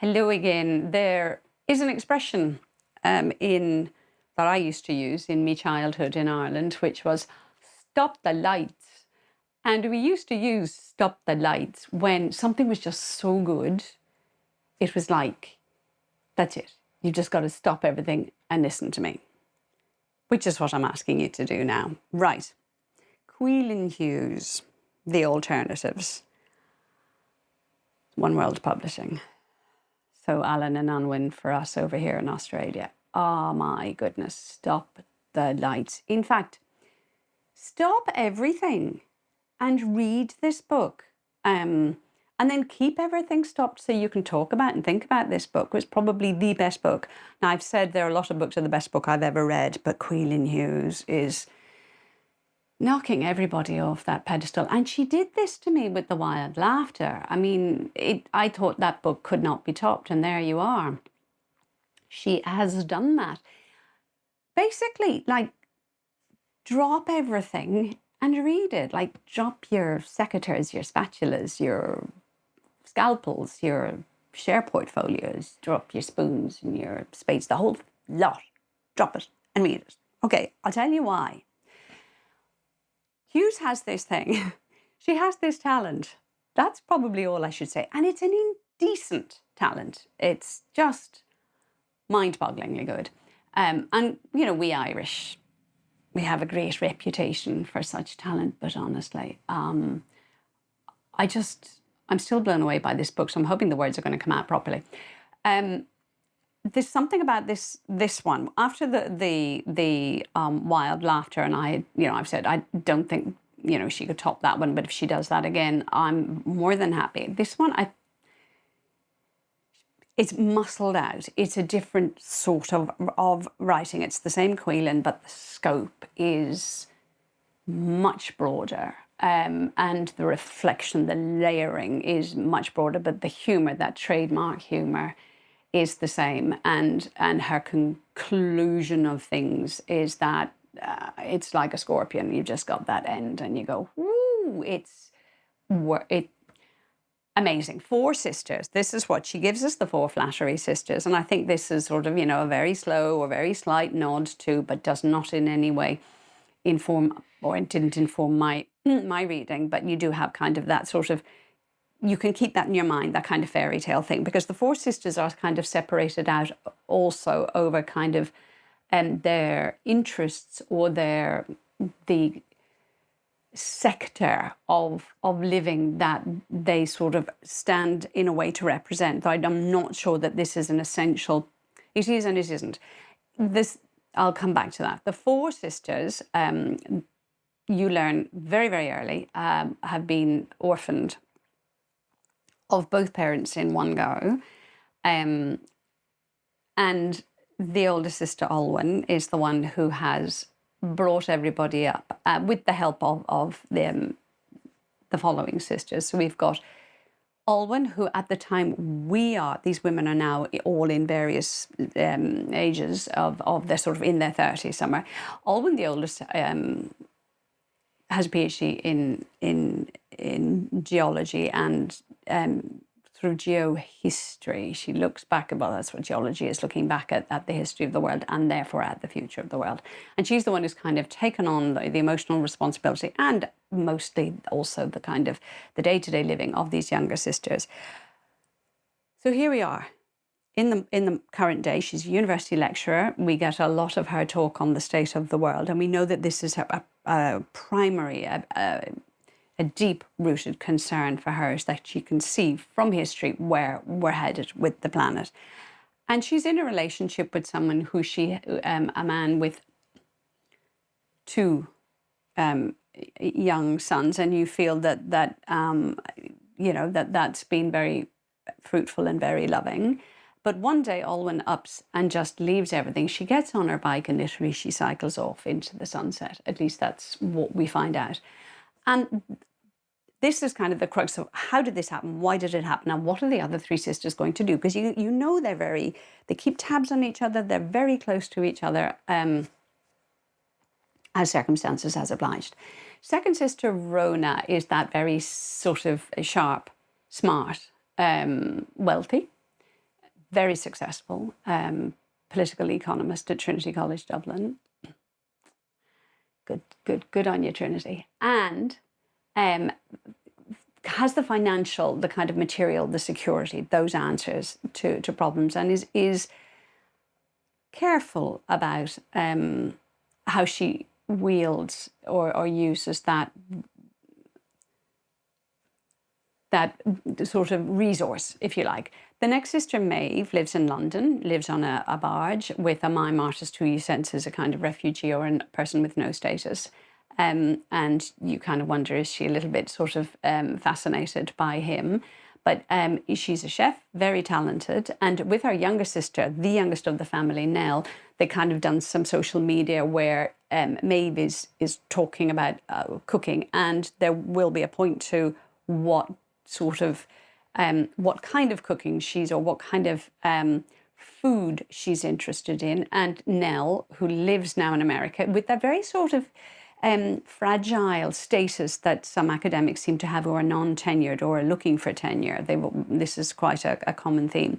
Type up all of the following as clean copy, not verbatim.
Hello again. There is an expression in that I used to use in my childhood in Ireland, which was "stop the lights." And we used to use "stop the lights" when something was just so good. It was like, that's it. You've just got to stop everything and listen to me, which is what I'm asking you to do now. Right. Caoilinn Hughes, The Alternatives, Oneworld Publishing. So Alan and Unwin for us over here in Australia. Oh my goodness, stop the lights. In fact, stop everything and read this book. And then keep everything stopped so you can talk about and think about this book. It's probably the best book. Now, I've said there are a lot of books that are the best book I've ever read, but Caoilinn Hughes is knocking everybody off that pedestal. And she did this to me with The Wild Laughter. I mean, I thought that book could not be topped, and there you are. She has done that. Basically, like, drop everything and read it. Like, drop your secateurs, your spatulas, your scalpels, your share portfolios, drop your spoons and your spades, the whole lot. Drop it and read it. Okay, I'll tell you why. Hughes has this thing. She has this talent. That's probably all I should say. And it's an indecent talent. It's just mind-bogglingly good. And, you know, we Irish, we have a great reputation for such talent. But honestly, I'm still blown away by this book. So I'm hoping the words are going to come out properly. There's something about this one. After the Wild Laughter, and I've said I don't think she could top that one, but if she does that again, I'm more than happy. This one, it's muscled out. It's a different sort of writing. It's the same Caoilinn, but the scope is much broader. And the reflection, the layering is much broader, but the humour, that trademark humour, is the same, and her conclusion of things is that it's like a scorpion. You just got that end, and you go, "Woo!" It's amazing. Four sisters. This is what she gives us: the four Flattery sisters, and I think this is sort of a very slow or very slight nod to, but does not in any way inform, or it didn't inform my reading. But you do have kind of that sort of. You can keep that in your mind, that kind of fairy tale thing, because the four sisters are kind of separated out also over kind of their interests or the sector of living that they sort of stand in a way to represent. I'm not sure that this is an essential. It is and it isn't. I'll come back to that. The four sisters, you learn very, very early, have been orphaned of both parents in one go. And the older sister, Olwen, is the one who has brought everybody up with the help of the following sisters. So we've got Olwen, who at the time these women are now all in various ages of they're sort of in their 30s somewhere. Olwen, the oldest, has a PhD in geology and through geohistory. She looks back that's what geology is, looking back at the history of the world and therefore at the future of the world. And she's the one who's kind of taken on the emotional responsibility and mostly also the kind of the day-to-day living of these younger sisters. So here we are. In the current day, she's a university lecturer. We get a lot of her talk on the state of the world, and we know that this is a primary, a deep-rooted concern for her, is that she can see from history where we're headed with the planet. And she's in a relationship with someone who a man with two young sons, and you feel that's been very fruitful and very loving. But one day Olwen ups and just leaves everything. She gets on her bike and literally she cycles off into the sunset. At least that's what we find out. And this is kind of the crux of how did this happen? Why did it happen? And what are the other three sisters going to do? Because they keep tabs on each other. They're very close to each other as circumstances has obliged. Second sister, Rona, is that very sort of sharp, smart, wealthy. very successful political economist at Trinity College Dublin. Good on you, Trinity. And has the financial, the kind of material, the security, those answers to problems, and is careful about how she wields or uses that sort of resource, if you like. The next sister, Maeve, lives in London, lives on a barge with a mime artist who you sense is a kind of refugee or a person with no status. And you kind of wonder, is she a little bit sort of fascinated by him? But she's a chef, very talented. And with her younger sister, the youngest of the family, Nell, they kind of done some social media where Maeve is talking about cooking. And there will be a point to what kind of cooking she's, or what kind of food she's interested in. And Nell, who lives now in America, with that very sort of fragile status that some academics seem to have who are non-tenured or are looking for tenure. This is quite a common theme.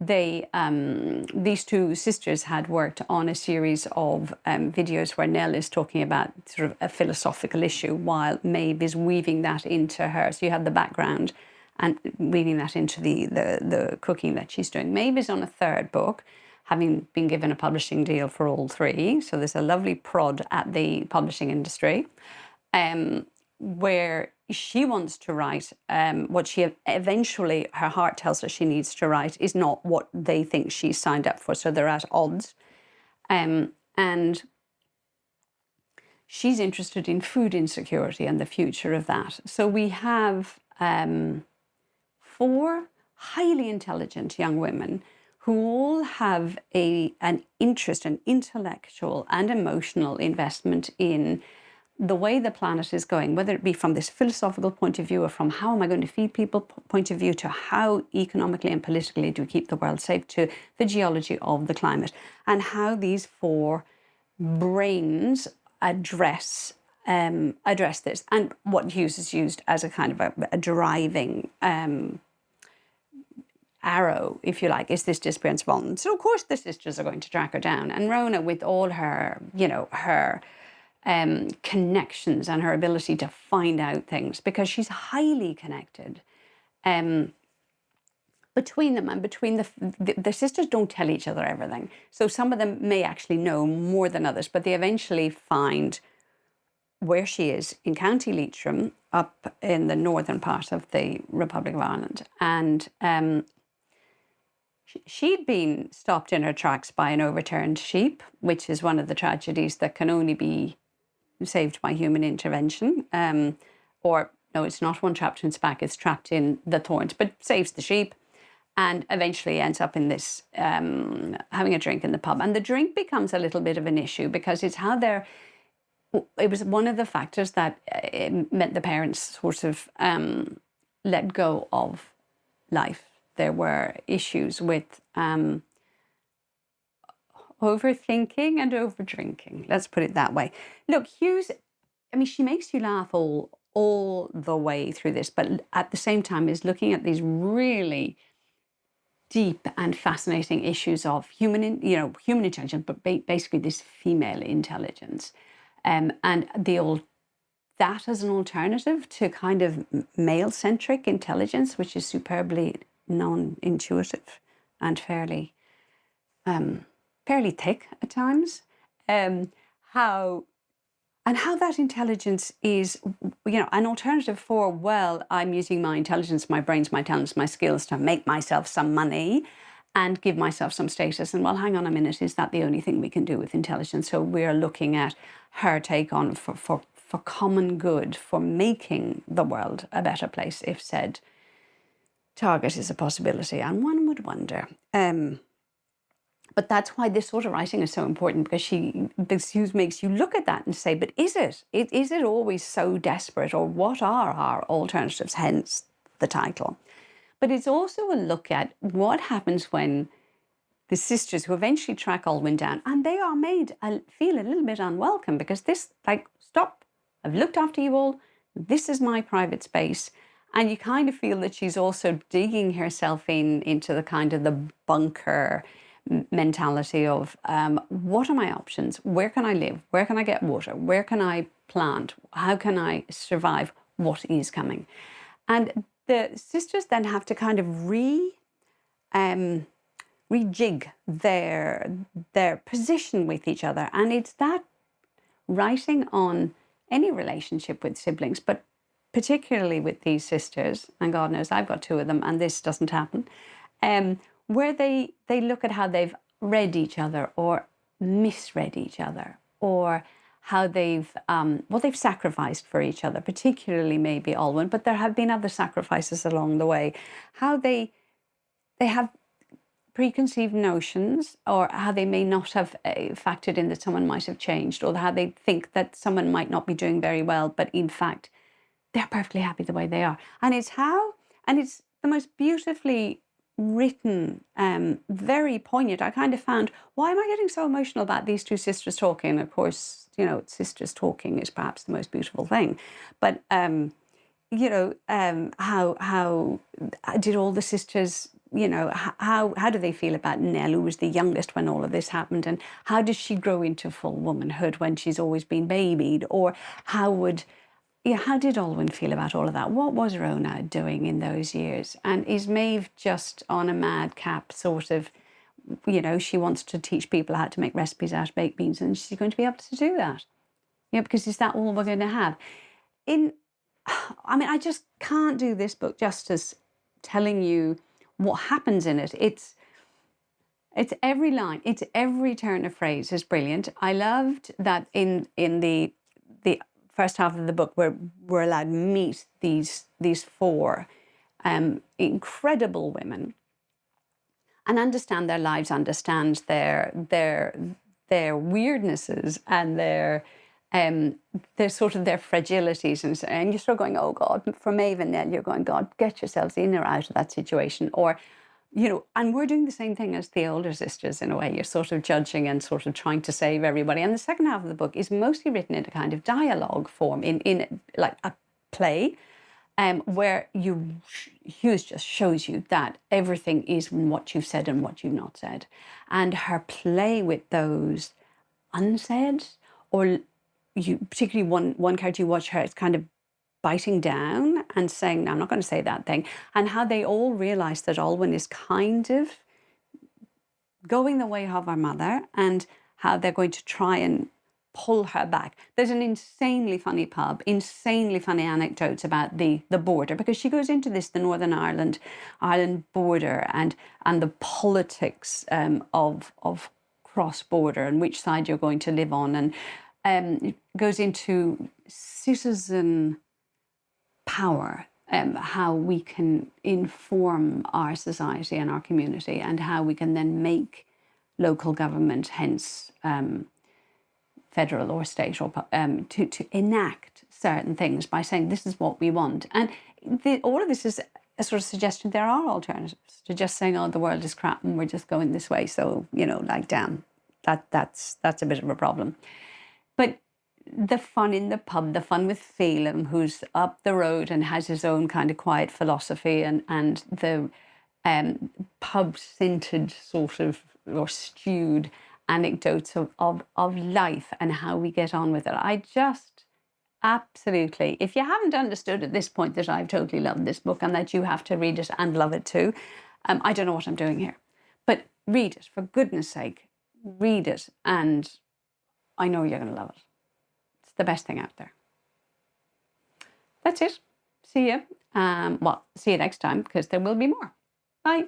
These two sisters had worked on a series of videos where Nell is talking about sort of a philosophical issue while Maeve is weaving that into her. So you have the background and weaving that into the cooking that she's doing. Maeve is on a third book, having been given a publishing deal for all three. So there's a lovely prod at the publishing industry where she wants to write what she eventually, her heart tells her she needs to write, is not what they think she's signed up for. So they're at odds. And she's interested in food insecurity and the future of that. So we have 4 highly intelligent young women who all have an interest, an intellectual and emotional investment in the way the planet is going, whether it be from this philosophical point of view or from how am I going to feed people point of view, to how economically and politically do we keep the world safe, to the geology of the climate, and how these 4 brains address this. And what Hughes has used as a kind of a driving arrow, if you like, is this disappearance of Oneworld. So of course the sisters are going to track her down, and Rona, with all her, her connections and her ability to find out things, because she's highly connected between them, and between the sisters don't tell each other everything. So some of them may actually know more than others, but they eventually find where she is in County Leitrim, up in the northern part of the Republic of Ireland. And she'd been stopped in her tracks by an overturned sheep, which is one of the tragedies that can only be saved by human intervention. Or, no, it's not one trapped in its back, it's trapped in the thorns, but saves the sheep, and eventually ends up in this, having a drink in the pub. And the drink becomes a little bit of an issue, because it's how it was one of the factors that meant the parents sort of let go of life. There were issues with overthinking and overdrinking. Let's put it that way. Look, Hughes, I mean, she makes you laugh all the way through this, but at the same time is looking at these really deep and fascinating issues of human intelligence, but basically this female intelligence, and that as an alternative to kind of male-centric intelligence, which is superbly non-intuitive and fairly thick at times. How that intelligence is, an alternative for, well, I'm using my intelligence, my brains, my talents, my skills to make myself some money and give myself some status. And well, hang on a minute, is that the only thing we can do with intelligence? So we're looking at her take on for common good, for making the world a better place, if said target is a possibility. And one would wonder. But that's why this sort of writing is so important, because Hughes makes you look at that and say, but is it always so desperate, or what are our alternatives? Hence the title. But it's also a look at what happens when the sisters, who eventually track Caoilinn down, and they are made feel a little bit unwelcome, because this, stop, I've looked after you all, this is my private space, And you kind of feel that she's also digging herself into the kind of the bunker mentality of what are my options? Where can I live? Where can I get water? Where can I plant? How can I survive what is coming? And the sisters then have to kind of rejig their position with each other. And it's that writing on any relationship with siblings, but particularly with these sisters, and God knows I've got two of them, and this doesn't happen, where they look at how they've read each other or misread each other, or how they've sacrificed for each other, particularly maybe Olwen, but there have been other sacrifices along the way. How they have preconceived notions, or how they may not have factored in that someone might have changed, or how they think that someone might not be doing very well, but in fact they're perfectly happy the way they are. And it's the most beautifully written, very poignant. I kind of found, why am I getting so emotional about these two sisters talking? Of course, sisters talking is perhaps the most beautiful thing. But, how did all the sisters, how do they feel about Nell, who was the youngest when all of this happened? And how does she grow into full womanhood when she's always been babied? Or how did Olwen feel about all of that? What was Rona doing in those years? And is Maeve just on a madcap sort of, she wants to teach people how to make recipes out of baked beans, and she's going to be able to do that? Because is that all we're going to have? I just can't do this book justice telling you what happens in it. It's every line, it's every turn of phrase is brilliant. I loved that in the first half of the book, where we're allowed to meet these four incredible women and understand their lives, understand their weirdnesses and their sort of their fragilities, and you're sort of going, oh God, for Maeve and Nell, you're going, God, get yourselves in or out of that situation. Or, and we're doing the same thing as the older sisters in a way. You're sort of judging and sort of trying to save everybody. And the second half of the book is mostly written in a kind of dialogue form, in like a play, where Hughes just shows you that everything is what you've said and what you've not said. And her play with those unsaid, or particularly one character you watch her, it's kind of biting down and saying, no, I'm not going to say that thing. And how they all realise that Olwen is kind of going the way of her mother, and how they're going to try and pull her back. There's an insanely funny pub, insanely funny anecdotes about the border, because she goes into this, the Northern Ireland border, and the politics of cross-border and which side you're going to live on, and goes into citizen power, how we can inform our society and our community, and how we can then make local government, hence federal or state, or to enact certain things by saying this is what we want. And all of this is a sort of suggestion there are alternatives to just saying, oh, the world is crap and we're just going this way, so damn, that's a bit of a problem. But the fun in the pub, the fun with Phelim, who's up the road and has his own kind of quiet philosophy, and the pub-scented sort of, or stewed anecdotes of life and how we get on with it. I just absolutely, if you haven't understood at this point that I've totally loved this book and that you have to read it and love it too, I don't know what I'm doing here. But read it, for goodness sake, read it, and I know you're going to love it. It's the best thing out there. That's it. See you. See you next time, because there will be more. Bye.